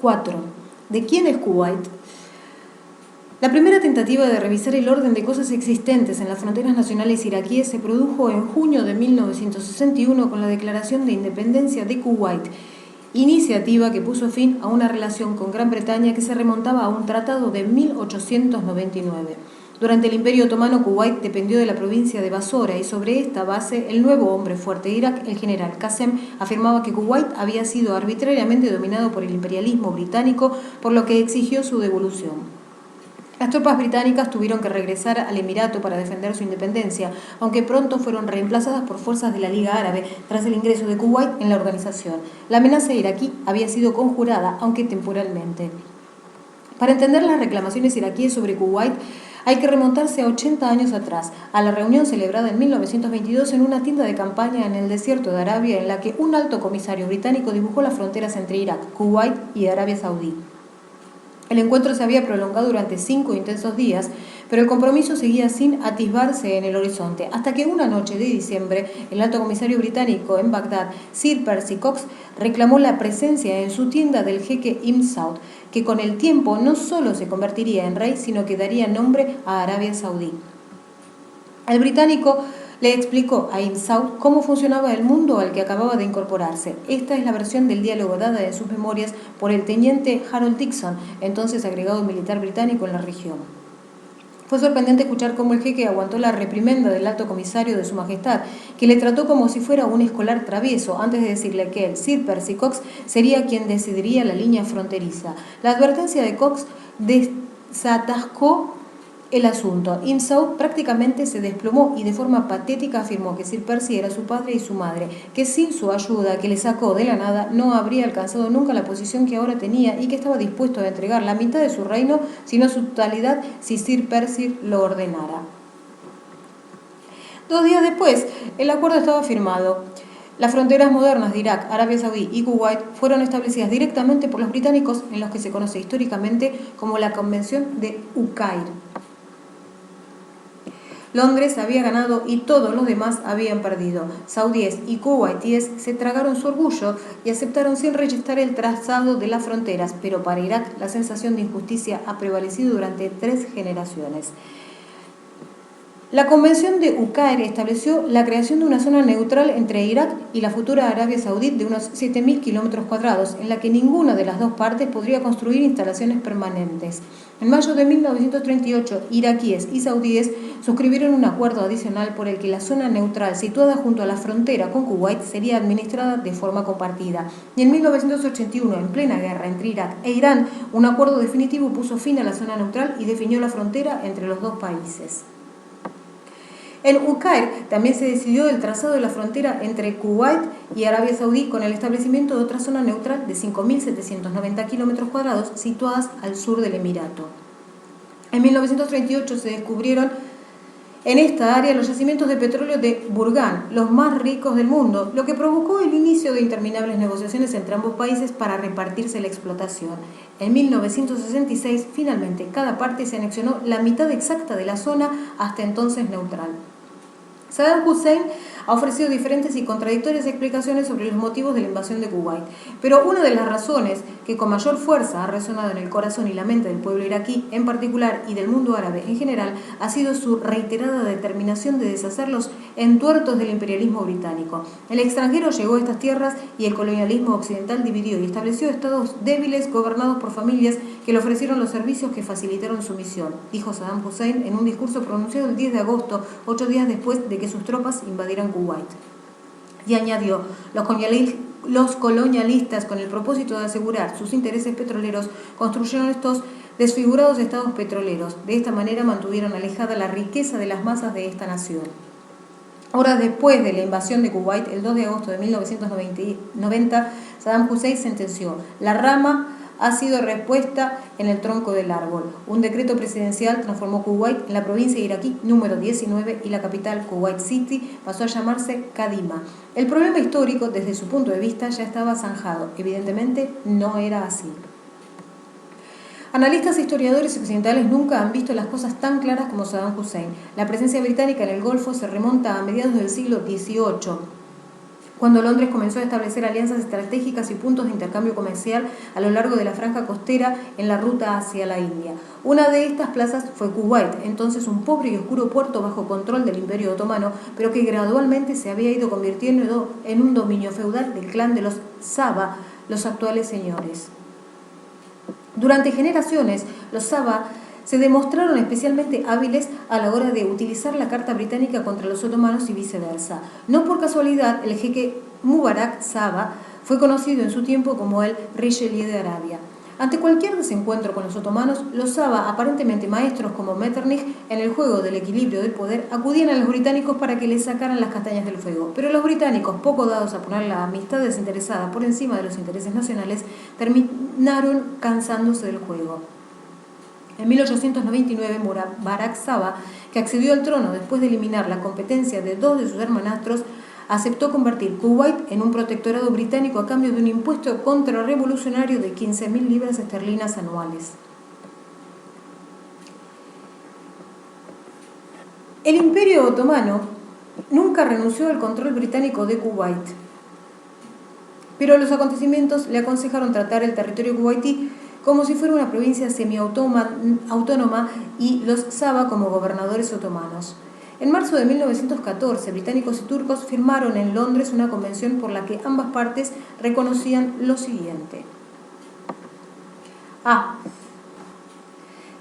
4. ¿De quién es Kuwait? La primera tentativa de revisar el orden de cosas existentes en las fronteras nacionales iraquíes se produjo en junio de 1961 con la declaración de independencia de Kuwait, iniciativa que puso fin a una relación con Gran Bretaña que se remontaba a un tratado de 1899. Durante el Imperio Otomano, Kuwait dependió de la provincia de Basora y sobre esta base, el nuevo hombre fuerte de Irak, el general Qasem, afirmaba que Kuwait había sido arbitrariamente dominado por el imperialismo británico, por lo que exigió su devolución. Las tropas británicas tuvieron que regresar al Emirato para defender su independencia, aunque pronto fueron reemplazadas por fuerzas de la Liga Árabe tras el ingreso de Kuwait en la organización. La amenaza iraquí había sido conjurada, aunque temporalmente. Para entender las reclamaciones iraquíes sobre Kuwait, hay que remontarse a 80 años atrás, a la reunión celebrada en 1922 en una tienda de campaña en el desierto de Arabia, en la que un alto comisario británico dibujó las fronteras entre Irak, Kuwait y Arabia Saudí. El encuentro se había prolongado durante 5 intensos días, pero el compromiso seguía sin atisbarse en el horizonte, hasta que una noche de diciembre, el alto comisario británico en Bagdad, Sir Percy Cox, reclamó la presencia en su tienda del jeque Ibn Saud, que con el tiempo no solo se convertiría en rey, sino que daría nombre a Arabia Saudí. El británico le explicó a Ibn Saud cómo funcionaba el mundo al que acababa de incorporarse. Esta es la versión del diálogo dada en sus memorias por el teniente Harold Dixon, entonces agregado militar británico en la región. Fue sorprendente escuchar cómo el jeque aguantó la reprimenda del alto comisario de su majestad, que le trató como si fuera un escolar travieso, antes de decirle que el Sir Percy Cox sería quien decidiría la línea fronteriza. La advertencia de Cox desatascó el asunto. Ibn Saud prácticamente se desplomó y de forma patética afirmó que Sir Percy era su padre y su madre, que sin su ayuda, que le sacó de la nada, no habría alcanzado nunca la posición que ahora tenía y que estaba dispuesto a entregar la mitad de su reino, sino su totalidad, si Sir Percy lo ordenara. 2 días después, el acuerdo estaba firmado. Las fronteras modernas de Irak, Arabia Saudí y Kuwait fueron establecidas directamente por los británicos en los que se conoce históricamente como la Convención de Uqair. Londres había ganado y todos los demás habían perdido. Saudíes y kuwaitíes se tragaron su orgullo y aceptaron sin rechazar el trazado de las fronteras, pero para Irak la sensación de injusticia ha prevalecido durante 3 generaciones. La Convención de Uqair estableció la creación de una zona neutral entre Irak y la futura Arabia Saudí de unos 7.000 kilómetros cuadrados, en la que ninguna de las dos partes podría construir instalaciones permanentes. En mayo de 1938, iraquíes y saudíes suscribieron un acuerdo adicional por el que la zona neutral situada junto a la frontera con Kuwait sería administrada de forma compartida. Y en 1981, en plena guerra entre Irak e Irán, un acuerdo definitivo puso fin a la zona neutral y definió la frontera entre los dos países. En Uqair también se decidió el trazado de la frontera entre Kuwait y Arabia Saudí con el establecimiento de otra zona neutral de 5.790 kilómetros cuadrados situadas al sur del Emirato. En 1938 se descubrieron en esta área los yacimientos de petróleo de Burgan, los más ricos del mundo, lo que provocó el inicio de interminables negociaciones entre ambos países para repartirse la explotación. En 1966, finalmente, cada parte se anexionó la mitad exacta de la zona hasta entonces neutral. Saddam Hussein ha ofrecido diferentes y contradictorias explicaciones sobre los motivos de la invasión de Kuwait, pero una de las razones que con mayor fuerza ha resonado en el corazón y la mente del pueblo iraquí en particular y del mundo árabe en general ha sido su reiterada determinación de deshacer los entuertos del imperialismo británico. El extranjero llegó a estas tierras y el colonialismo occidental dividió y estableció estados débiles gobernados por familias que le ofrecieron los servicios que facilitaron su misión, dijo Saddam Hussein en un discurso pronunciado el 10 de agosto, 8 días después de que sus tropas invadieran Kuwait. Y añadió, los colonialistas, con el propósito de asegurar sus intereses petroleros, construyeron estos desfigurados estados petroleros. De esta manera mantuvieron alejada la riqueza de las masas de esta nación. Horas después de la invasión de Kuwait, el 2 de agosto de 1990, Saddam Hussein sentenció, la rama ha sido repuesta en el tronco del árbol. Un decreto presidencial transformó Kuwait en la provincia iraquí número 19 y la capital, Kuwait City, pasó a llamarse Kadima. El problema histórico, desde su punto de vista, ya estaba zanjado. Evidentemente, no era así. Analistas e historiadores occidentales nunca han visto las cosas tan claras como Saddam Hussein. La presencia británica en el Golfo se remonta a mediados del siglo XVIII. cuando Londres comenzó a establecer alianzas estratégicas y puntos de intercambio comercial a lo largo de la franja costera en la ruta hacia la India. Una de estas plazas fue Kuwait, entonces un pobre y oscuro puerto bajo control del Imperio Otomano, pero que gradualmente se había ido convirtiendo en un dominio feudal del clan de los Saba, los actuales señores. Durante generaciones, los Saba se demostraron especialmente hábiles a la hora de utilizar la carta británica contra los otomanos y viceversa. No por casualidad, el jeque Mubarak Saba fue conocido en su tiempo como el Richelieu de Arabia. Ante cualquier desencuentro con los otomanos, los Saba, aparentemente maestros como Metternich en el juego del equilibrio del poder, acudían a los británicos para que les sacaran las castañas del fuego. Pero los británicos, poco dados a poner la amistad desinteresada por encima de los intereses nacionales, terminaron cansándose del juego. En 1899, Mubarak Saba, que accedió al trono después de eliminar la competencia de dos de sus hermanastros, aceptó convertir Kuwait en un protectorado británico a cambio de un impuesto contrarrevolucionario de 15.000 libras esterlinas anuales. El Imperio Otomano nunca renunció al control británico de Kuwait, pero los acontecimientos le aconsejaron tratar el territorio kuwaití como si fuera una provincia semi-autónoma y los Saba como gobernadores otomanos. En marzo de 1914, británicos y turcos firmaron en Londres una convención por la que ambas partes reconocían lo siguiente. A.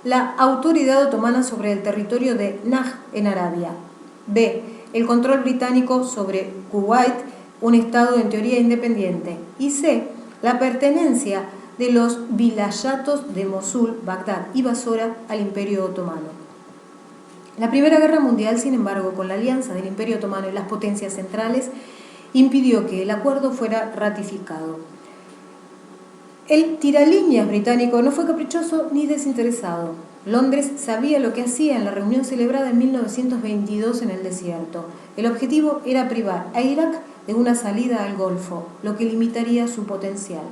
La autoridad otomana sobre el territorio de Najd en Arabia. B. El control británico sobre Kuwait, un estado en teoría independiente. Y C. La pertenencia de los vilayatos de Mosul, Bagdad y Basora al Imperio Otomano. La Primera Guerra Mundial, sin embargo, con la alianza del Imperio Otomano y las potencias centrales, impidió que el acuerdo fuera ratificado. El tiralíneas británico no fue caprichoso ni desinteresado. Londres sabía lo que hacía en la reunión celebrada en 1922 en el desierto. El objetivo era privar a Irak de una salida al Golfo, lo que limitaría su potencial.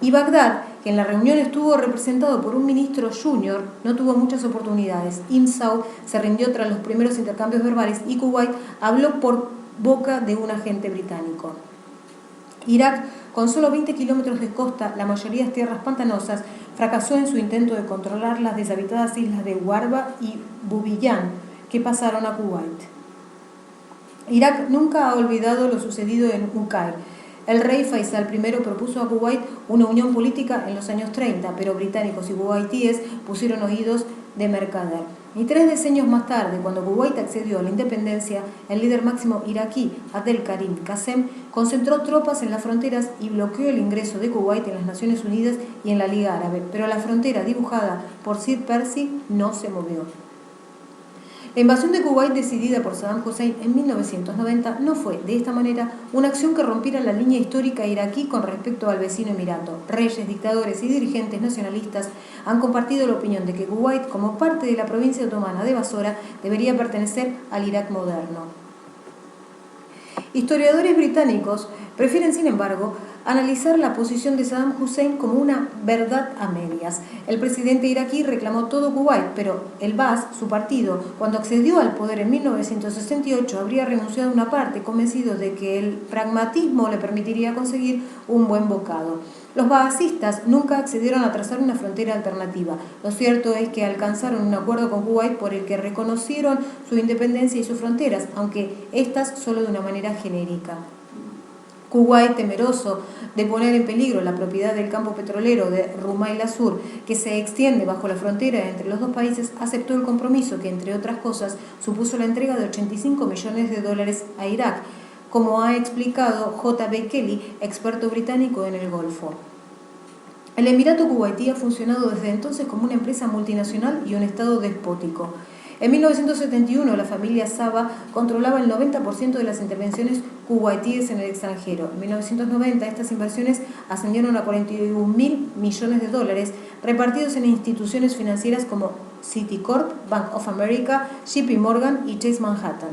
Y Bagdad, que en la reunión estuvo representado por un ministro junior, no tuvo muchas oportunidades. Ibn Saud se rindió tras los primeros intercambios verbales y Kuwait habló por boca de un agente británico. Irak, con solo 20 kilómetros de costa, la mayoría tierras pantanosas, fracasó en su intento de controlar las deshabitadas islas de Warba y Bubiyan, que pasaron a Kuwait. Irak nunca ha olvidado lo sucedido en Uqay. El rey Faisal I propuso a Kuwait una unión política en los años 30, pero británicos y kuwaitíes pusieron oídos de mercader. Y 3 decenios más tarde, cuando Kuwait accedió a la independencia, el líder máximo iraquí, Abdel Karim Qasem, concentró tropas en las fronteras y bloqueó el ingreso de Kuwait en las Naciones Unidas y en la Liga Árabe, pero la frontera dibujada por Sid Percy no se movió. La invasión de Kuwait decidida por Saddam Hussein en 1990 no fue, de esta manera, una acción que rompiera la línea histórica iraquí con respecto al vecino emirato. Reyes, dictadores y dirigentes nacionalistas han compartido la opinión de que Kuwait, como parte de la provincia otomana de Basora, debería pertenecer al Irak moderno. Historiadores británicos prefieren, sin embargo, analizar la posición de Saddam Hussein como una verdad a medias. El presidente iraquí reclamó todo Kuwait, pero el Baas, su partido, cuando accedió al poder en 1968, habría renunciado a una parte, convencido de que el pragmatismo le permitiría conseguir un buen bocado. Los baasistas nunca accedieron a trazar una frontera alternativa. Lo cierto es que alcanzaron un acuerdo con Kuwait por el que reconocieron su independencia y sus fronteras, aunque estas solo de una manera genérica. Kuwait, temeroso de poner en peligro la propiedad del campo petrolero de Rumaila Sur, que se extiende bajo la frontera entre los dos países, aceptó el compromiso que, entre otras cosas, supuso la entrega de $85 millones a Irak, como ha explicado J.B. Kelly, experto británico en el Golfo. El Emirato Kuwaití ha funcionado desde entonces como una empresa multinacional y un estado despótico. En 1971, la familia Saba controlaba el 90% de las intervenciones kuwaitíes en el extranjero. En 1990, estas inversiones ascendieron a $41.000 millones, repartidos en instituciones financieras como Citicorp, Bank of America, JP Morgan y Chase Manhattan.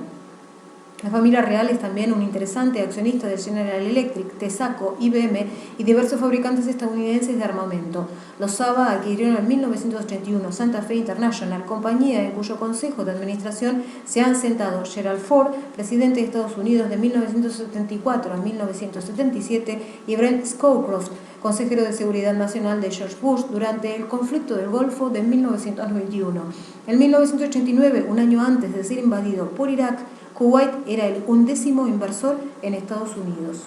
La familia real es también un interesante accionista de General Electric, Texaco, IBM y diversos fabricantes estadounidenses de armamento. Los Saba adquirieron en 1981 Santa Fe International, compañía en cuyo consejo de administración se han sentado Gerald Ford, presidente de Estados Unidos de 1974 a 1977, y Brent Scowcroft, consejero de Seguridad Nacional de George Bush durante el conflicto del Golfo de 1991. En 1989, un año antes de ser invadido por Irak, Kuwait era el 11º inversor en Estados Unidos.